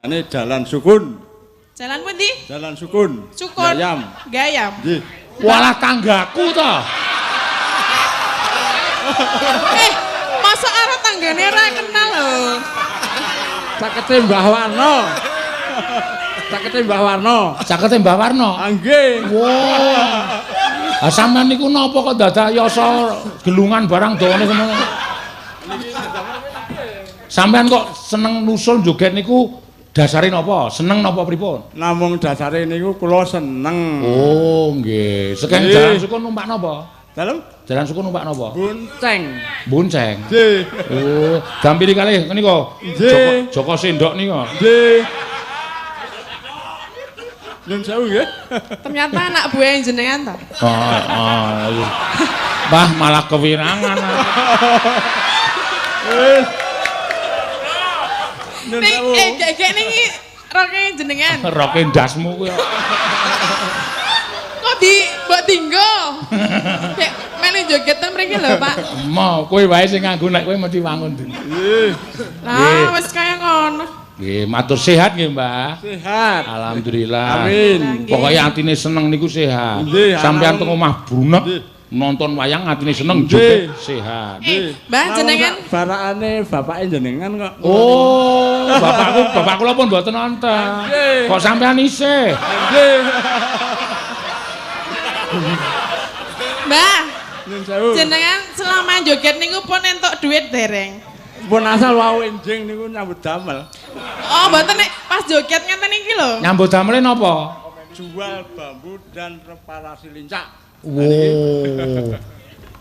Ini Jalan Sukun. Jalan pundi? Jalan Sukun. Sukun. Gayam. Gayam. Nggih. Walah tanggaku to. Masa arep tanggane ora kenal lho. Cakete Mbah Warno. Cakete Mbah Warno. Cakete Mbah Warno. Nggih. Wah. Ah sampean niku napa kok dadak yasa gelungan barang dawane ngono. Sampean kok seneng nusul joget niku dasare napa? Seneng napa pripun? Namung dasare niku kula seneng. Oh, nggih. Sekeng Jalan Sukun numpak napa? Dalem? Jalan Sukun numpak napa? Bonceng. Bonceng. Nggih. Oh, gampiri kalih menika. Nggih. Joko Sendok nika. Nggih. Nyun sewu nggih. Ternyata anak buah jenengan ta. Iya. Mbah malah kewirangan. Nyun Ning sewu. gek niki roke jenengan. Roke ndasmu kuwi. Kok di mbok dinggo? Kayak melu joget ten mriki lho, Pak. Mau kowe wae sing nganggo nek kowe mesti wangun. Nggih. Lah wis kaya ngono. Nggih, matur sehat nggih, Mbah. Sehat. Alhamdulillah. Amin. Pokoknya atine seneng niku sehat. Nggih, Sampeyan teng omah brunek Nggih. nonton wayang atine seneng Nggih. joget sehat. Mbah jenengan barakane bapake jenengan kok. Oh, bapak kula pun mboten nonton. Nggih. Kok sampean isih? Nggih. Mbah, Nyun sewu. jenengan selama joget niku pun entuk duit dereng. Pun asal wau enjing niku nyambut damel. Oh, mboten nek pas joget ngenten iki lho. Nyambut damele napa? Jual bambu dan reparasi lincah. Wow.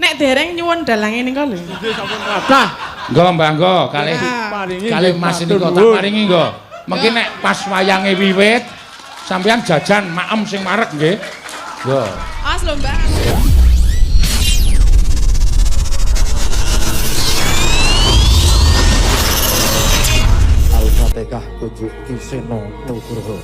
Nek dereng nyuwun dalange nika lho. Nggih sampun kathah. Nggo Mbah nggo kalih Paringi kalih nggih, Mas matur nika tak nuwun. paringi nggo. Mungkin nek pas wayange wiwit sampeyan jajan maem sing marek nggih. Nggo. As lho, Mbah. Al-Fatihah Kujuk Kiseno Nugroho.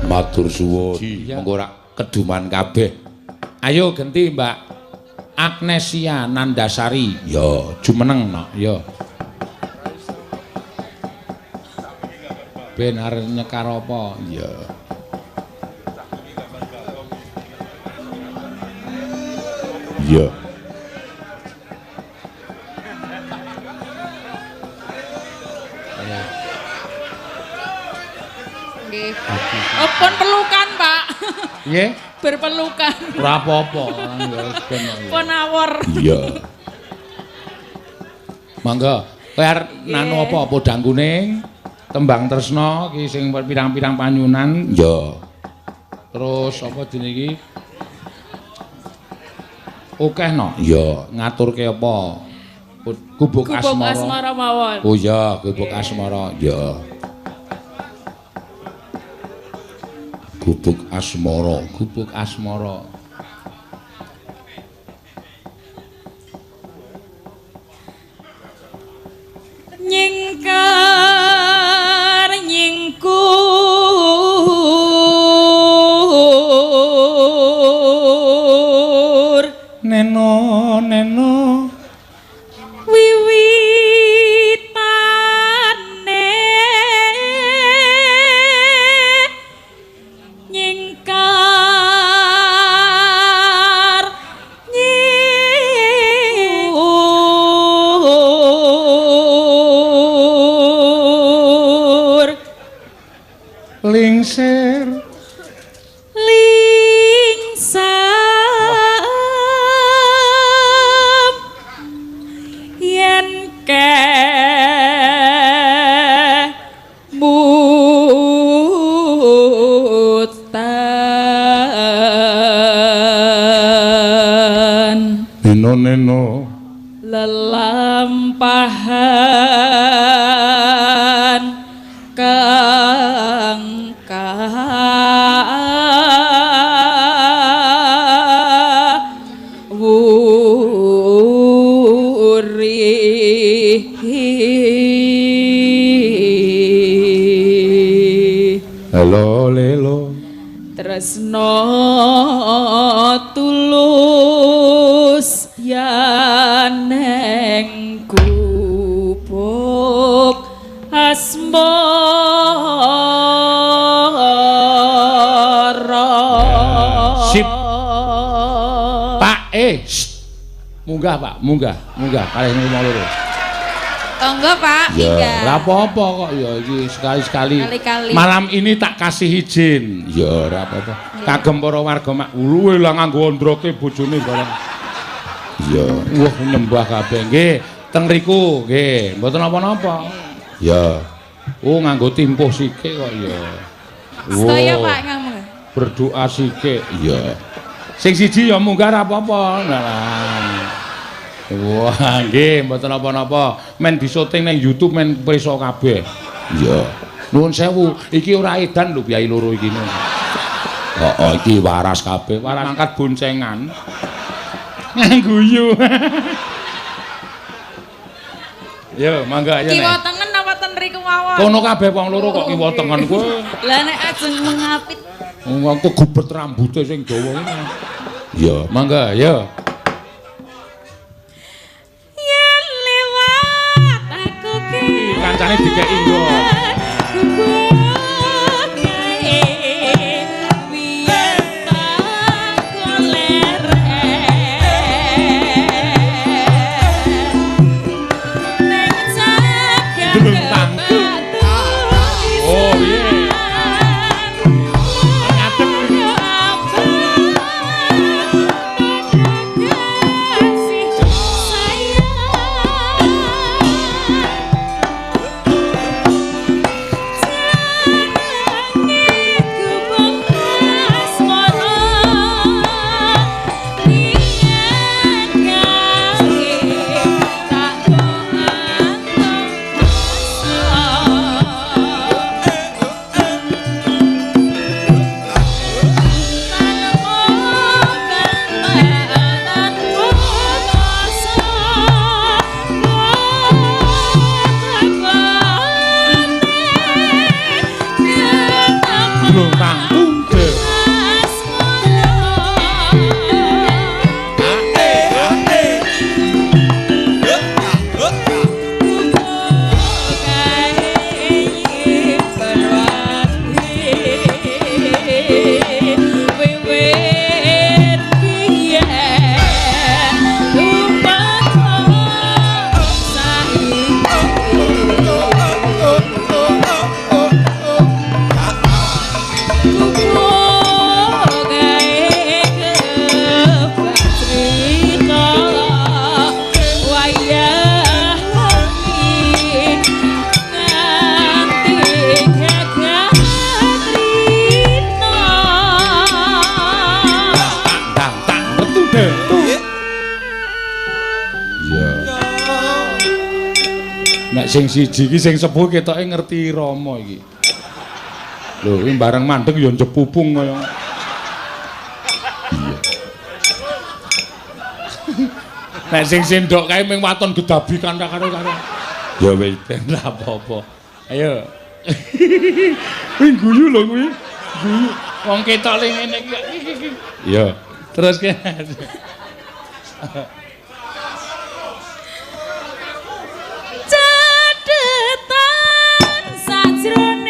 Matur suwun. Mengko ora keduman kabeh. Ayo genti Mbak Agnesia Nandasari. Ya, jumeneng no, ya. Ben arep nyekar apa? Ya. Iya. Nggih. Oh, pun pelukan, Pak. Nggih. Berpelukan. Ora apa-apa. Ya wis ben. Pun awor. Iya. Mangga, kowe arep nanu apa podang kuning? Tembang tresna iki sing pirang-pirang panyunan. Ya. Terus apa jenenge iki? Okeh no. Ya, ngaturke apa? Gubuk asmara. Gubuk asmara mawon. Oh iya, gubuk asmara. Ya. Gubuk asmara, gubuk asmara. Nyingkar nyingkur Neno neno wiwitane nyingkar nyingkur lingsir lingsam yen kemutan neno neno lelampahan kang wuri halo lelo tresno tulus yaneng gubuk asmara. Sip. Pak munggah Pak munggah kalih niku mau loro. Tonggo Pak, Ya, iya. ora apa-apa kok ya iki sekali-sekali. Kali-kali. Malam ini tak kasih izin. Ya ora apa-apa. Kagem para warga mak ulu lah nganggo ndroke bojone barang. Ya, wah nyembah kabeh nggih. Teng riku nggih, mboten napa-napa. Ya. Oh nganggo timpuh sikik kok ya. Sedaya Pak ngomong. Berdoa sikik. Ya. Sing siji ya munggah ora apa-apa. Nah. Wah, nggih, mboten napa-napa. Men disyuting ning YouTube men prisa kabeh. Iya. Nuwun sewu, iki ora edan lho Kyai loro iki. Heeh, iki waras kabeh, waras angkat boncengan. Guyu. Yo, mangga ya nek. Kiwa tengen apa ten riku mawon? Kono kabeh wong loro kok kiwa tengen kowe. Lah nek ajeng mengapit. Wong gubet rambute sing dawa iki. Iya, mangga ya. Yen liwat aku ki Kancane dikeki nggo. Oh iya. sing siji iki sing sepuh ketoke ngerti Rama iki. Lho, iki bareng mandeg ya njepupung kaya. Iya. Nek sing sendok kae ming waton gedabi karo. Ya wis ben lah apa-apa. Ayo. Kuwi guyu lho kuwi. Guyu. Wong ketok ling ngene iki. Iya. Terus ke. Cedetan sajrone.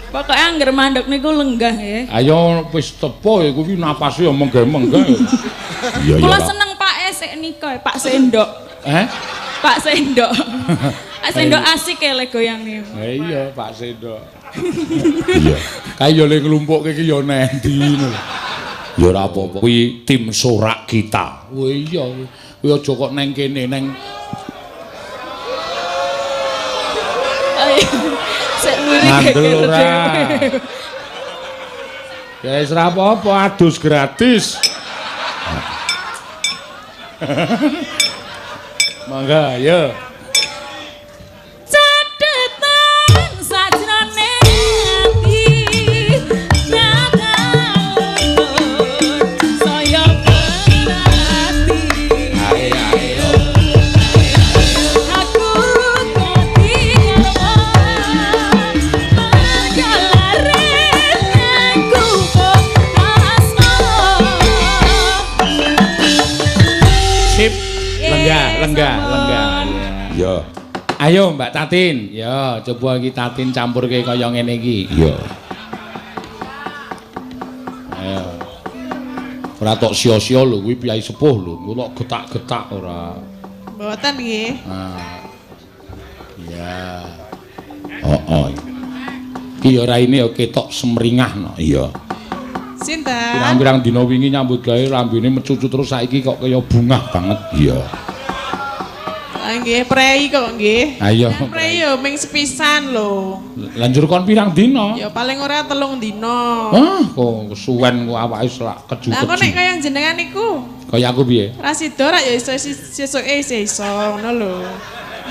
Pokoke angger mandeg niku lenggah ya. Ayo wis tepo ya kuwi napase ya menggah-menggah. Iya ya. Kula seneng Pak Esek nika, Pak Sendok. Pak Sendok. Pak Sendok asik ya le goyang niku. Iya, Pak Sendok. Iya. Kae yo le nglumpukke iki yo nendi ngono. Ya ora apa-apa. Kuwi tim sorak kita. Oh iya. Kuwi aja kok neng kene neng. Ngandel ora. Ya wis ora apa-apa, adus gratis. Mangga, ya. Cedetan sajrone ati saya berarti. Ayo. Aku ketinggalan Sip, lenggah. Ya. Ayo Mbak Tatin, ya coba iki Tatin campurke kaya ngene iki. Ya. Ayo. Ora tok sia-sia lho kuwi piyai sepuh lho, kok getak-getak ora. Mboten nggih. Nah. Iya. Oh. Iki ya raine ya ketok semringah no. Iya. Sinten? Pirang-pirang dina wingi nyambut gawe lambene mecucu terus saiki kok kaya bungah banget. Iya. Nggih, prei kok nggih. Ayo. Prei yo ming sepisan lho. Lanjur kon pirang dina? Ya paling ora 3 dina. Hah, kok kesuwen kok awake wis lak keju-keju. Lah kok nek kaya jenengan niku? Kaya aku piye? Ra sida ra ya iso sesuke iso ngono lho.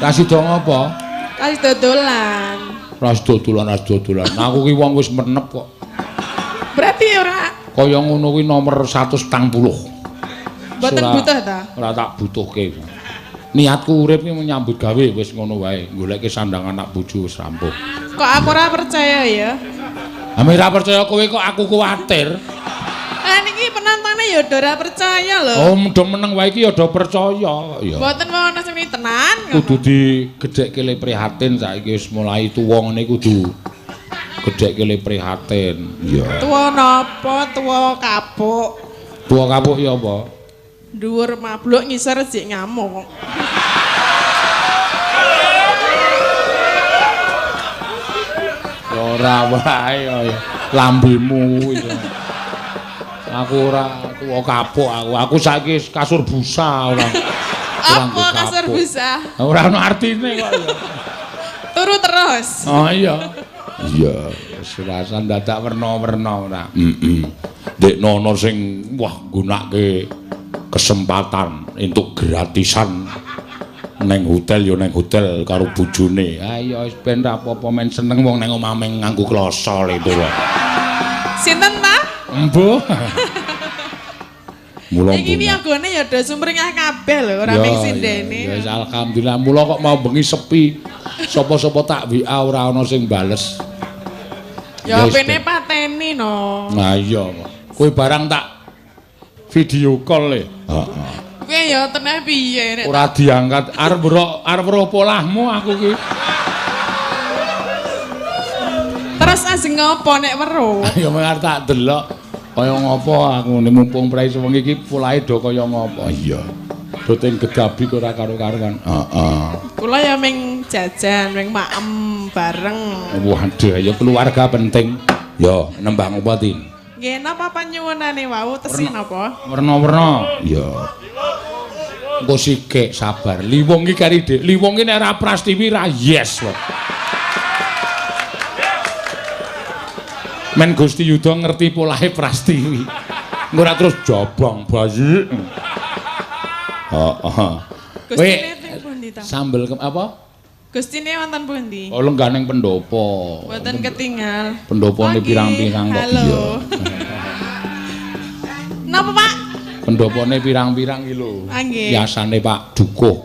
Ra sida ngopo? Kali dodolan. Ras dodolan. Nah, aku ki wong wis menep kok. Berarti ora kaya ngono kuwi nomor 140. mboten butuh ta? Ora tak butuhke. Niatku urip iki menyambut gawe wis ngono wae. Goleke sandang anak bojo wis rampung. Kok aku ora percaya ya? Ame ra percaya kowe kok aku kuwatir. Niki penontonnya ya udah ora percaya lho. Oh, mudeng meneng wae iki ya do percaya. Ya. Mboten mau sing tenan. Kudu digedhekke le prihatin saiki wis mulai tuwa ngene kudu gedhekke le prihatin. Iya. Tuwa napa? Tuwa kapuk. Tuwa kapuk ya apa? Dhuwur mabluk ngisor jek ngamuk. Ora wae ya lambemu iki. Aku ora tuwa kapuk aku. Aku saiki kasur busa ora. Apa kasur busa? Ora ono artine kok ya. Turu terus. Oh iya. Iya, serasan dadak werna-werna ora. Dek nono sing wah gunake kesempatan entuk gratisan neng hotel ya neng hotel karo bojone. Ayo wis ben ra apa-apa men seneng wong nang omah meng nganggo klosol itu lho. Sinten ta? Embuh. Mula iki piyagone ya do sumringah kabeh lho, ora mung sindene. Ya alhamdulillah mula kok mau bengi sepi. Sapa-sapa tak WA ora ana sing bales. Ya pene pateni no. Nah iya. Kowe barang tak video call le. Heeh. Kowe ya teneh piye nek Ora diangkat arep ro polahmu aku ki. terus ajeng ngopo nek weruh? Ya mung arep tak delok kaya ngopo aku nek mumpung prai sewengi iki polahe do kaya ngopo. Iya. Boten gegabi ora karo-karuan. Heeh. Kula ya ming jajan, ming maem bareng. Waduh, ya keluarga penting. Ya, nembang apa tin? Nggih, napa panyuwunane wau tesi napa? Werna-werna. Ya. Engko sikik sabar. Liwong iki kari Dik. Liwong iki nek ora Prastiwi ra yes kok. Men Gusti Yuda ngerti polahe Prastiwi. Engko ora terus jabang bayi. Heeh. Gustine teng pundi ta? Sambel apa? Gustine wonten pundi? Oh lengganing pendopo. Mboten ketinggal. Pendopone pirang-pirang kok. Halo. Napa, Pak? Pendopone pirang-pirang iki lho. Nggih. Biasane Pak Dukuh.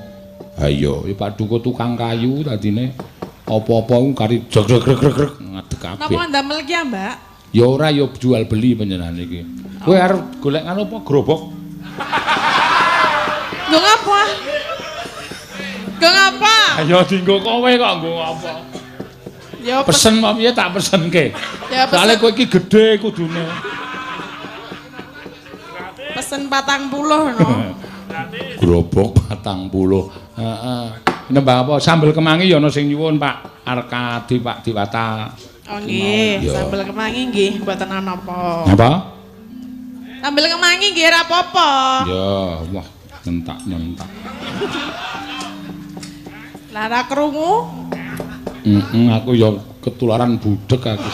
Ha iya, Pak Dukuh tukang kayu dadine apa-apa ku kari jreg-jreg ngadeg kabeh. Napa ndamel ki, Mbak? Ya ora ya jual beli panjenengan iki. Kowe arep golek ngono apa gerobak? Nggo ngapa? Nggo ngapa? Ayo dienggo kowe kok nggo apa? Ya Pesen apa piye tak pesenke. Ya Soale kowe iki gedhe kudune. pesen 40 no. Gerobak 40. Heeh. Nembang apa sambel kemangi ya ana sing nyuwun Pak Arkadi Pak Diwata. Oh nggih, Ya. sambel kemangi nggih mboten ana apa. Apa? Sambel kemangi nggih ora apa-apa. Ya, wah, mentak-mentak. Lara krungu? Aku ya ketularan budek aku.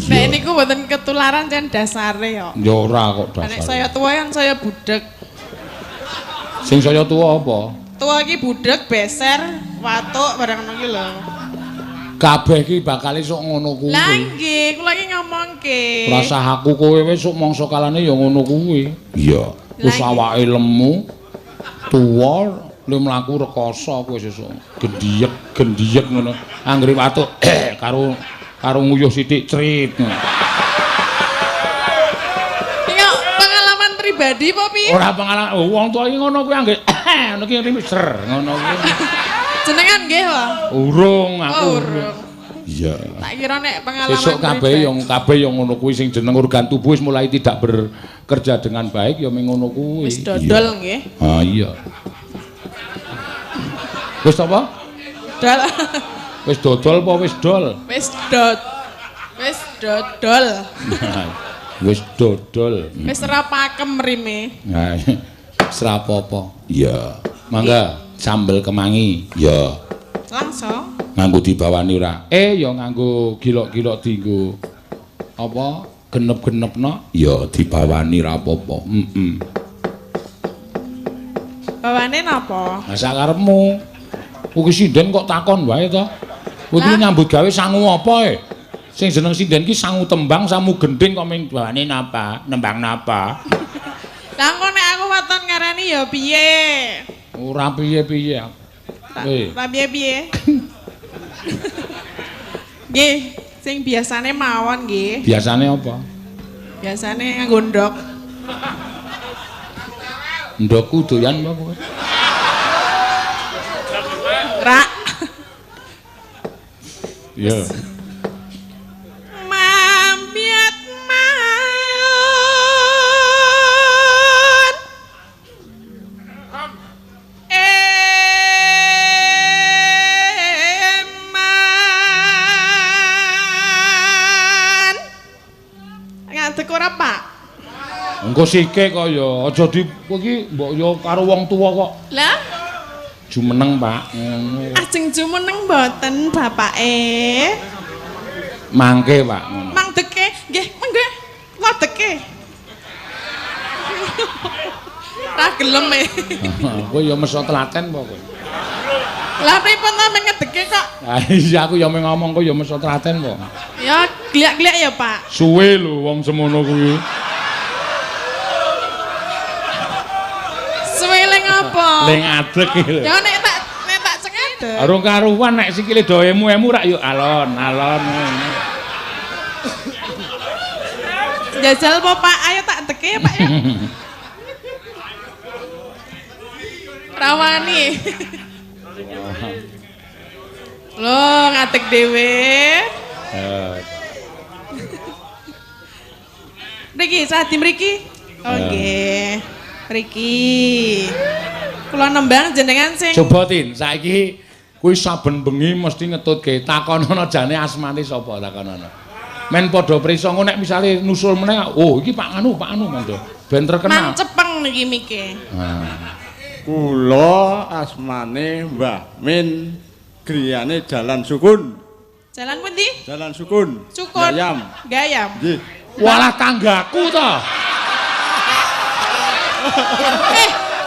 Nek niku mboten ketularan jan dasare ya. Ya ora kok Nek dasar. saya tua kan saya budek. Sing saya tua apa? Tua iki budek, beser, watuk barang ngono ki lho. Kabeh iki bakal esuk ngono kuwi. Lah nggih, kula iki ngomongke. Rasah aku kowe wis sok mangsa kalane ya ngono kuwi. Iya. Wis Lah, awake lemu, tuwa, lu mlaku rekoso kowe sesuk. Gendiyek ngono. Anggere watuk karo nguyuh sithik crit. Iki pengalaman pribadi apa piye? Ora pengalaman wong tuwa iki ngono kuwi anggere ngono ki miser ngono kuwi. Jenengan nggih, Pak? Urung aku. Oh, urung. Iya. Tak kira nek pengalaman Sesuk kabeh yang ngono kuwi sing jeneng organ tubuh wis mulai tidak bekerja dengan baik ya mung ngono kuwi. Wis dodol nggih. Ah iya. Wis apa? Dol. Wis dodol apa wis dol? Wis dodol. Wis dodol. Wis ora pakem rime. Nah, serap apa? Iya. Mangga sambel kemangi. Ya. Langsung. Nganggo dibawani ora? Ya nganggo gilok-gilok dienggo apa? Genep-genepno? Ya dibawani ra apa-apa. Bawane napa? Lah sak karepmu. Kuwi sinden kok takon wae to. Kowe iki nyambut gawe sangu apa Sing jeneng sinden ki sangu tembang samu gending kok ming bawane napa? Nembang napa? Lah kok nek aku waton ngarani ya piye? Ora piye-piye. Lah piye-piye? Nggih, sing biasane mawon nggih. Biasane apa? Biasane nganggo ndok. Ndokku doyan apa kowe? Rak. Iya. Mambiat mayun. Eman. Ngadeg ora, Pak? Engko sike kok ya, aja di kowe iki mbok yo karo wong tuwa kok. Lah, Jumeneng, Pak. ajeng jumeneng mboten bapake. Mangke, Pak. Mang deke, nggih, nggih. Lah deke. Ra gelem e. Kowe ya meso telaten apa kowe? Lah pripun ta ngedeke kok? Ah iya aku ya ngomong kowe ya meso telaten kok. Ya gliak-gliak ya, Pak. Suwe lho wong semono kuwi. Suwe ling apa? Ling adeg iki lho. Ya nek tak cengedek. Arung karuan nek sikile do emu-emu rak yo alon-alon ngono. Jajal po, Pak? Ayo tak teke ya, Pak ya. Rawani. Loh, ngadeg dhewe. Mriki, sadi mriki. Oh nggih. Mriki. Kula nembang jenengan sing Coba Tin, saiki kuwi saben bengi mesti ngetutke takonono jane asmane sapa takonono. Men padha prisa ngono nek misale nusul meneh, oh iki Pak Anu mendo. Ben terkenal. mancepeng niki mike. Kula asmane Mbah Min, griyane Jalan Sukun. Jalan pundi? Jalan Sukun. Sukun. Gayam. Gayam. Nggih. Walah tanggaku to.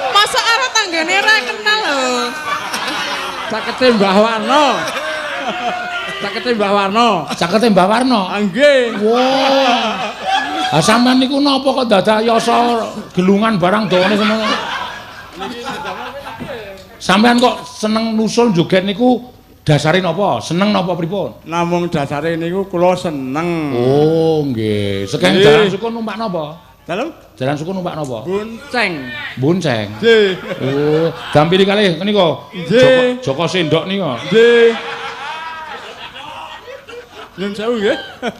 Masa karo tanggane ra kenal lho. Cakete Mbah Warno. Cakete Mbah Warno. Cakete Mbah Warno. Ah, nggih. Wah. Ah sampean niku napa kok dadak yasa gelungan barang dawane semono? Sampean kok seneng nusul joget niku dasare napa? Seneng napa pripun? Namung dasare niku kula seneng. Oh, nggih. Sekeng Nggih. Jalan Sukun numpak napa? Dalem Jalan Sukun numpak napa? bonceng. Bonceng. Nggih. Oh, dampiri kalih menika. Nggih. Joko Sendok nika. Nggih. Nyun sewu nggih.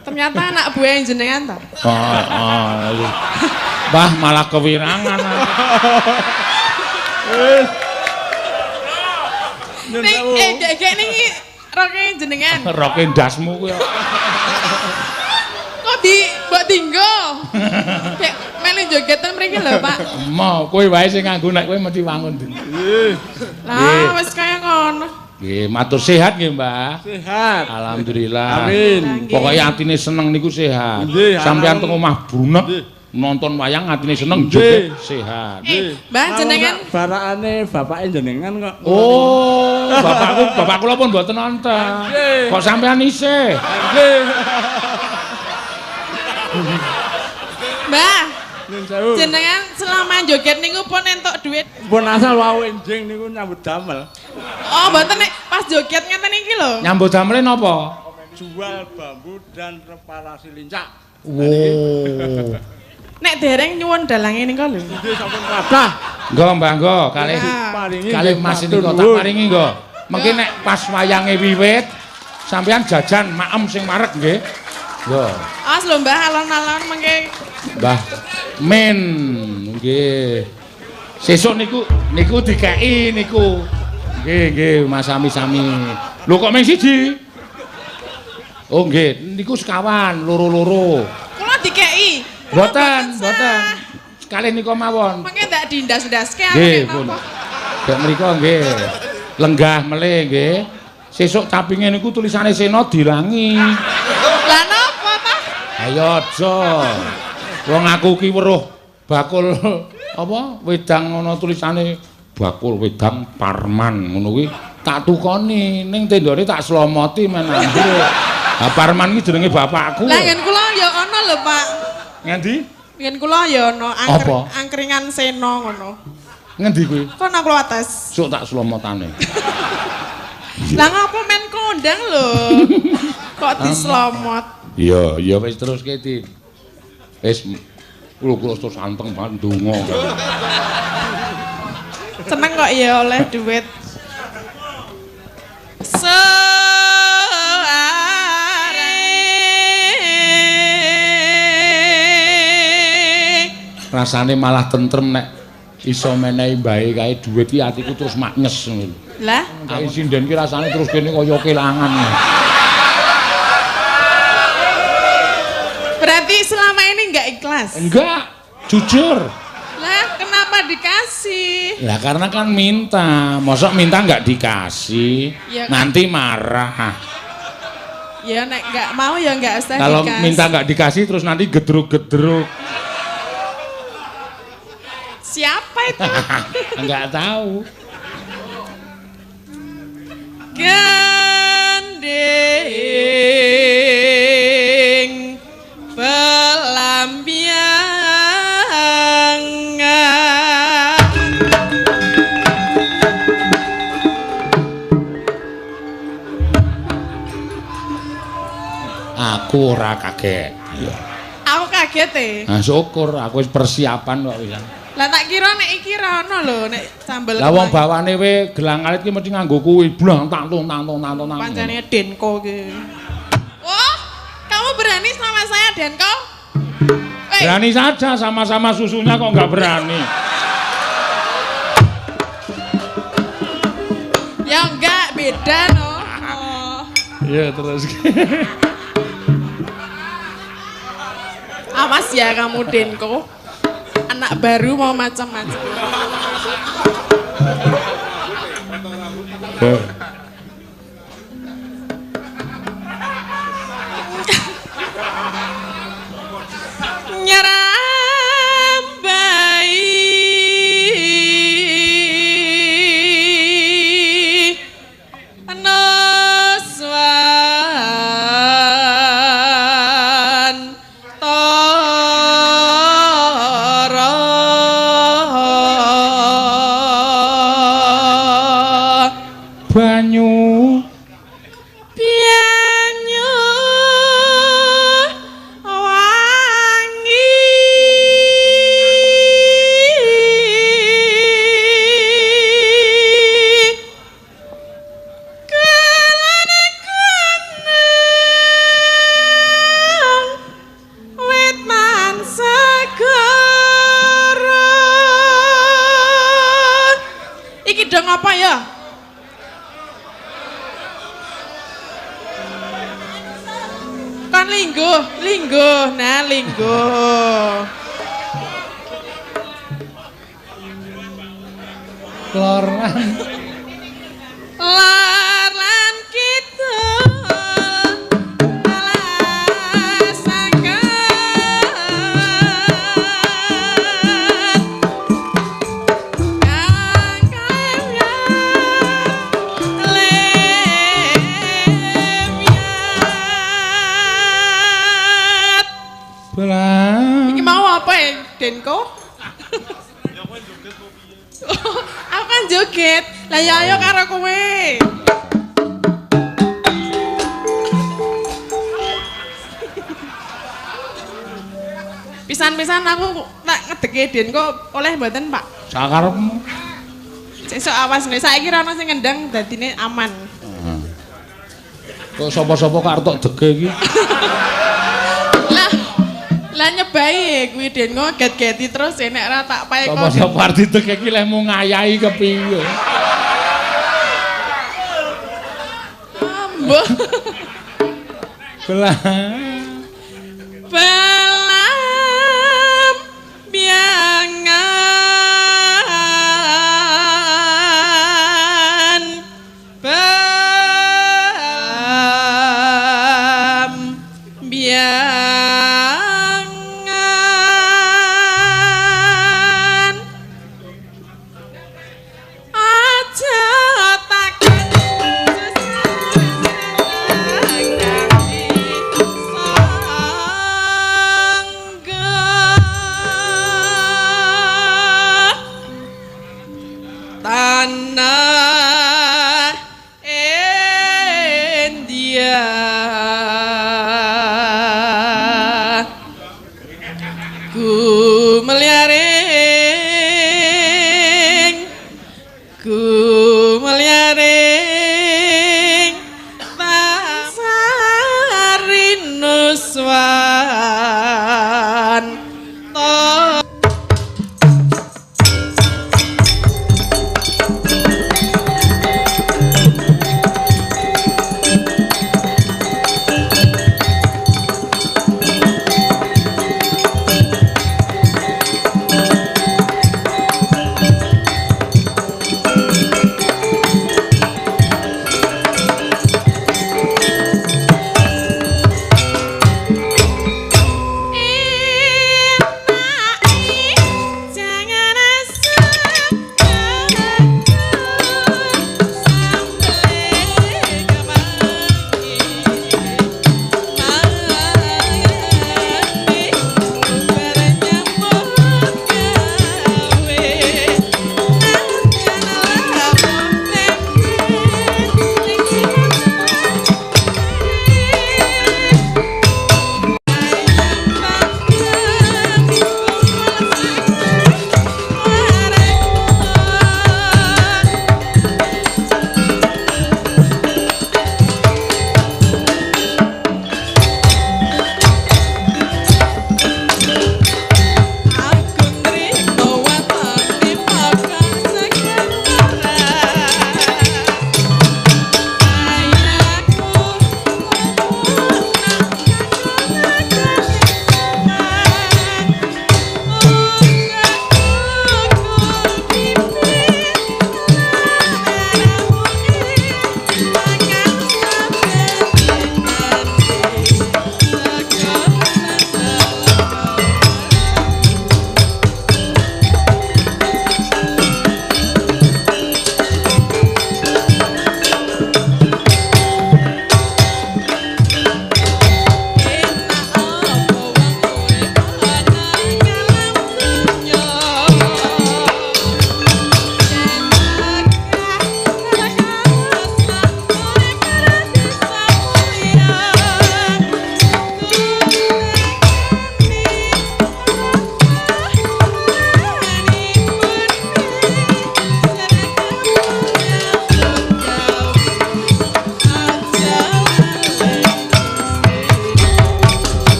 Ternyata anak buah jenengan ta. Iya. Bah malah kewirangan. Nyun Ning sewu. dek niki roke jenengan. Roke ndasmu kuwi. Kok mbok dinggo? Dek melu jogetan mriki lho, Pak. Mau kowe wae sing nganggo nek kowe mesti wangun. Nggih. Lah wis kaya ngono. Nggih, matur sehat nggih, Mbah. Sehat. Alhamdulillah. Amin. Pokoke atine seneng niku sehat. Nggih, Sampeyan teng alhamdulillah. omah brunek Nggih. nonton wayang atine seneng Nggih. joget sehat. Mbah jenengan barakane bapake jenengan kok. Oh, bapak kula pun mboten nonton. Nggih. Kok sampean isih? Nggih. Mbah, Nyun sewu. jenengan selama joget niku pun entuk duit. Pun asal wau enjing niku nyambut damel. Oh, mboten nek pas joget ngeten iki lho. Nyambut damele napa? Jual bambu dan reparasi lincak. Wow. Nek dereng nyuwun dalange nika lho. Nggih sampun kathah. Nggo Mbah nggo kalih Paringi kalih nggih, Mas matur nika tak nuwun. paringi nggo. Mengki nek pas wayange wiwit sampean jajan maem sing marek nggih. Yo. Awas lho Mbah alon-alon mengke. Mbah Min nggih. Sesuk niku dikeki niku. Nggih Mas sami-sami. Lho kok mung siji? Oh nggih, niku sekawan loro-loro. Kula dikeki. Mboten. Sekali nika mawon. Mengke ndak dindas-ndaske Nggih, aku pun. napa. Dek mriku nggih. Lenggah melih nggih. Sesuk capinge niku tulisane Sena dilangi. Lah napa ta? Ayo aja. Wong aku ki weruh bakul apa wedang ana tulisane bakul wedang Parman ngono kuwi tak tukoni ning tendane tak slomoti men ambruk. Lah Parman iki jenenge bapakku. Lah ngen kula ya ana lho, Pak. Ngendi? Ngen kula ya ana Apa? angkringan seno ngono. Ngendi kuwi? Kono kula atas. Sok tak slomotane. Lah ngapa men kondang lho? Kok dislomot? Iya, iya wis terus Ti. Wis kula terus anteng banget ndonga. Seneng kok ya oleh duit. Rasane malah tentrem nek iso menehi bae kae dhuwit iki atiku terus maknyes ngono. Lah, Kae sinden ki rasane terus kene kaya kelangan. berarti selama ini enggak ikhlas? Enggak, jujur. Lah, kenapa dikasih? Lah karena kan minta, mosok minta enggak dikasih, Ya, nanti marah. Ya nek enggak mau ya enggak usah Kalau dikasih. minta enggak dikasih terus nanti gedruk-gedruk. Siapa itu? Enggak tahu. Gandeng pelambiangan. Aku ora kaget. Iya. Aku kaget Nah, syukur aku wis persiapan kok pisan. Lah tak kira nek iki ra ono lho nek sambel. Lah wong bawane we gelang alit ki mesti nganggo kuwi, blang tantung. Pancene Denko ki. Wah, kamu berani sama saya Denko? Wei, Berani saja sama-sama susunya kok enggak berani. ya enggak beda no. Oh. Iya terus. Awas ya kamu Denko. Anak baru mau macam-macam. Nyerambai Noswan Toro Banyu Banyu wangi kelana gunung wetan segara iki dong apa ya? Kan lingguh, nah lingguh. loran Lor lan kidul alasaken kang lemyat. belang Iki mau apa ya, Denko? Aku kan joget. Lah ya ayo karo kowe. Pisan-pisan aku tak ngedeke Denko oleh mboten, Pak. sakarepmu. Sesuk awas nih, saiki ra ono sing ngendang dadine aman. Kok sapa-sapa kok arep dege iki? Lah nyebai kuwi Denko get-geti terus nek ra tak pae kok. Sapa-sapa arep dege iki lemu ngayahi kepiye? Mbah. Belang Pelam biangan Pelam biangan Aja takkan sesat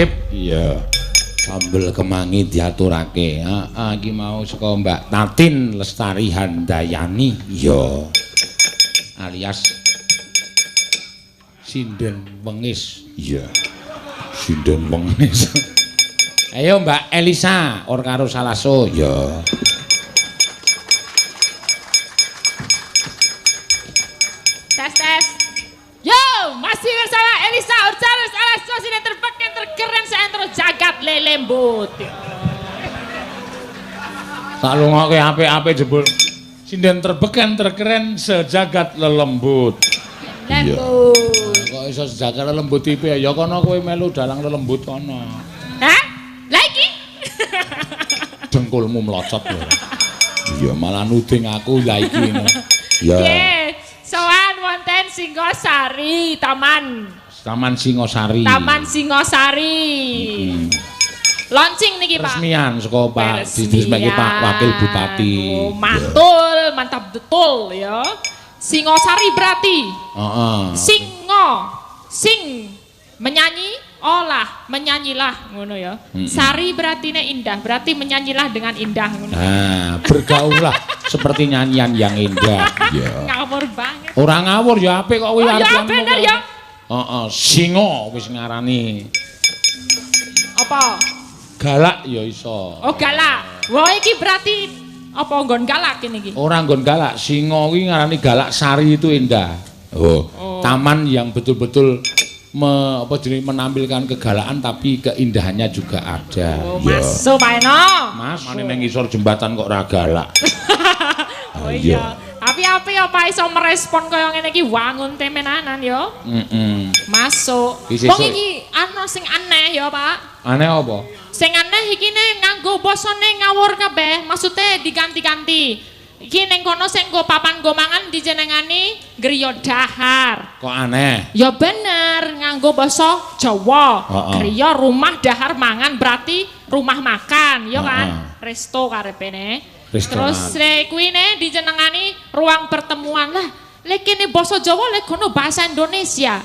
Sip, iya. Sambel kemangi diaturake. Heeh, iki mau saka Mbak Tatin Lestari Handayani. Iya. Alias Sinden Wengis. Iya. Sinden Wengis. Ayo Mbak Elisa, or karo Salaso. Iya. Tes. Yo, masih bersama Elisa Urcarus Alaso Sinden terpeken terkeren seantero jagat lelembut. Tak lungokke apik-apik jebul. Sinden terbeken terkeren sejagat lelembut. Lembut. Kok iso sejagat lelembut tipe ya kono kowe melu dalang lelembut kono. Hah? Lah iki? Dengkulmu melocot ya. Iya malah nuding aku ya iki. Ya. Soan wonten Singosari, Taman Singosari. Taman Singosari. Launching niki Pak. Resmian saka Pak diresmike Pak Wakil Bupati. Oh, mantul, mantap betul ya. Singosari berarti. Heeh. Sing menyanyi, olah, menyanyilah ngono ya. Sari berarti indah, berarti menyanyilah dengan indah ngono. Nah, bergaullah seperti nyanyian yang indah. Ya. Ngawur banget. Ora ngawur ya apik kok kuwi arep. Ya bener ya. Heeh, singa wis ngarani. Apa? Galak ya iso. Oh, galak. Wah, iki berarti apa nggon galak ini iki? Ora nggon galak, singa kuwi ngarani galak sari itu indah. Oh. Taman yang betul-betul menampilkan kegalakan tapi keindahannya juga ada. Oh, masuk Pak Eno. Mas, mane nang ngisor jembatan kok ora galak. Oh iya. Tapi ya Pak iso merespon kaya ngene iki wangun temenanan ya. Masuk. Wong iki ana sing aneh ya, Pak. Aneh apa? Sing aneh iki nganggo basane ngawur kabeh, maksude diganti-ganti. Iki ning kono sing nggo papan nggo mangan dijenengani griya dahar. Kok aneh? Ya bener, nganggo basa Jawa. Griya rumah dahar mangan berarti rumah makan, ya kan? Resto karepene. Terus kuwi dijenengani ruang pertemuan. Lah, lek kene basa Jawa lek kono bahasa Indonesia.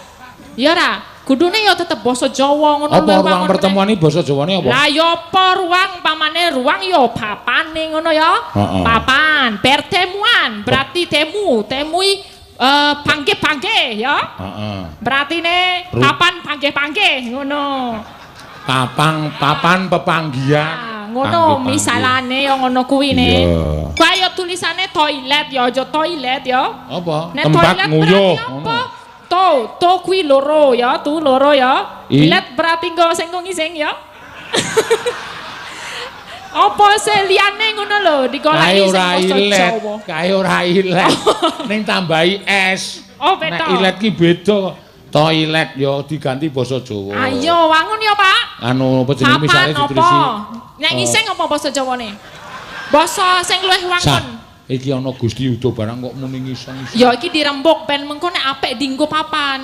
Ya ora? Kudune ya tetep basa Jawa ngono. Apa ruang pertemuan iki basa Jawane apa? Lah ya apa ruang pamane ruang ya papane ngono ya. Papan, pertemuan berarti temui panggih-panggih ya. Berarti papan panggih-panggih ngono. Papan pepanggihan. Ngono misalane ya ngono kuwi kaya tulisane toilet ya aja toilet ya. Apa? Tempat nguyuh ngono. To kuwi loro ya, tu loro ya. Ilet berarti nggo sing ngising ya. Apa seliyane ngono lho digoleki sing Jawa. Kae ora ilet. Ning tambahi es. Oh, beda. Nek ilet ki beda. Toilet ya diganti basa Jawa. Ayo wangun ya, Pak. Anu apa jenenge misale ditulisi. Nek ngising apa basa Jawane? Basa sing luwih wangun. Iki ana Gusti Yuda barang kok muni ngising. Ya iki dirembuk ben mengko nek apik dienggo papan.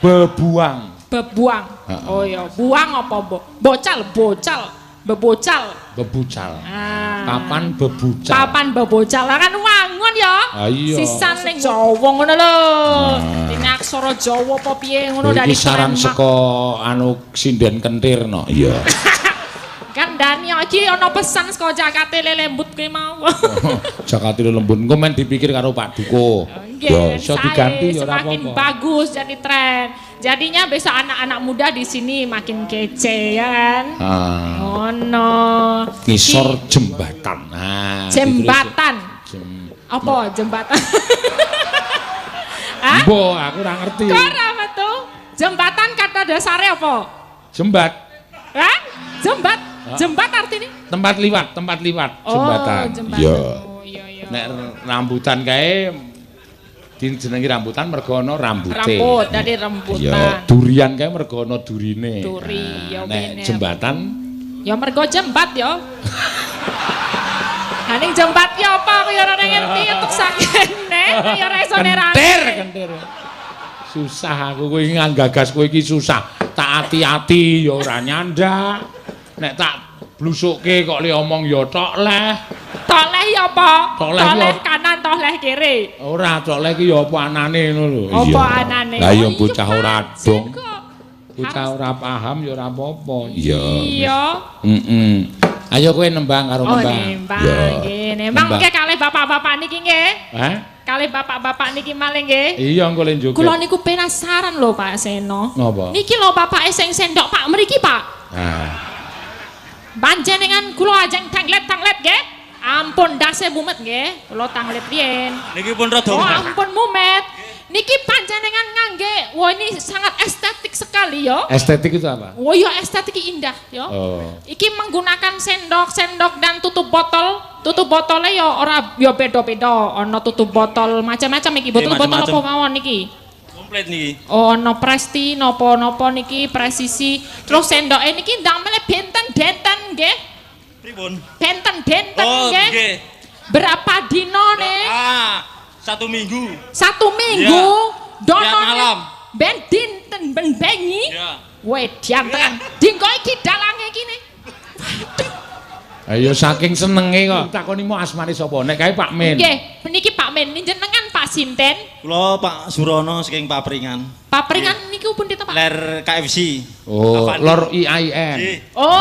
Bebuang. Oh ya, buang apa bocal. Bebocal. Papan bebocal. Kan wangun ya. Sisan ning Jawa ngono lho. Dene aksara Jawa apa piye ngono dari saran saka anu sinden kentir no. Iya. Kan Dani iki ana pesan saka Jakate lelembut kuwi mau. Jakate lelembut engko men dipikir karo Pak Duko. Ya iso diganti ya ora apa-apa. Semakin bagus jadi tren. Jadinya besok anak-anak muda di sini makin kece ya kan. Ngono. Ngisor jembatan. Nah, jembatan. Apa jembatan? Mbok aku ora ngerti. Kok ora metu? Jembatan kata dasare apa? Jembat. Hah? Jembat artinya? Tempat liwat, jembatan. Iya. Nek rambutan kae dijenengi rambutan mergo ana rambute. Rambut, dari rambutan. Ya, durian kae mergo ana durine. Duri, ya nek jembatan ya mergo jembat ya. Ha ning jembat ya apa kaya ora ngerti entuk sakene, ya ora iso nerani. Kentir. Susah aku kuwi nggagas kowe iki susah. Tak ati-ati ya ora nyandak. Nek tak blusukke kok le omong ya tok leh. Tok leh ya apa? Tok leh kanan tok leh kiri. Ora tok leh ki ya apa anane ngono lho. Apa anane? Lah ya bocah ora dong. Bocah ora paham ya ora apa-apa. Iya. Ayo kowe nembang karo Oh, nembang. nembang nggih. Nembang nggih kalih bapak-bapak niki nggih. Hah? Kalih bapak-bapak niki malih nggih. Iya engko le njoget. Kula niku penasaran lho Pak Seno. Napa? Niki lho bapake sing sendok Pak mriki Pak. Nah. Panjenengan kula ajeng tanglet-tanglet nggih. Ampun dase mumet nggih. Kula tanglet riyen. Niki pun rada. Oh ampun mumet. Niki panjenengan ngangge. Wah ini sangat estetik sekali ya. Estetik itu apa? Oh iya estetik indah ya. Oh. Iki menggunakan sendok dan tutup botol. Tutup botolnya ya ora ya beda-beda. Ana tutup botol macam-macam iki. Botol-botol apa mawon niki? Komplit niki. Oh ana Presti napa-napa niki presisi. Terus sendoke niki ndamel benten-benten nggih. Pripun? Benten-benten Oh, nggih. nggih. Berapa dinone? 1 minggu. 1 minggu. Tiap malam. Ben dinten ben bengi. Ya. Wedian tenan. Dinggo iki dalange kene. Ayo saking senenge kok takoni mau asmane sapa? Nek kae Pak Min. Nggih, niki Pak Men, jenengan Pak Sinten. Kula Pak Surono saking Papringan. Papringan niku pun Pak. Ler KFC. Oh, Lor IAIN. Nggih. Oh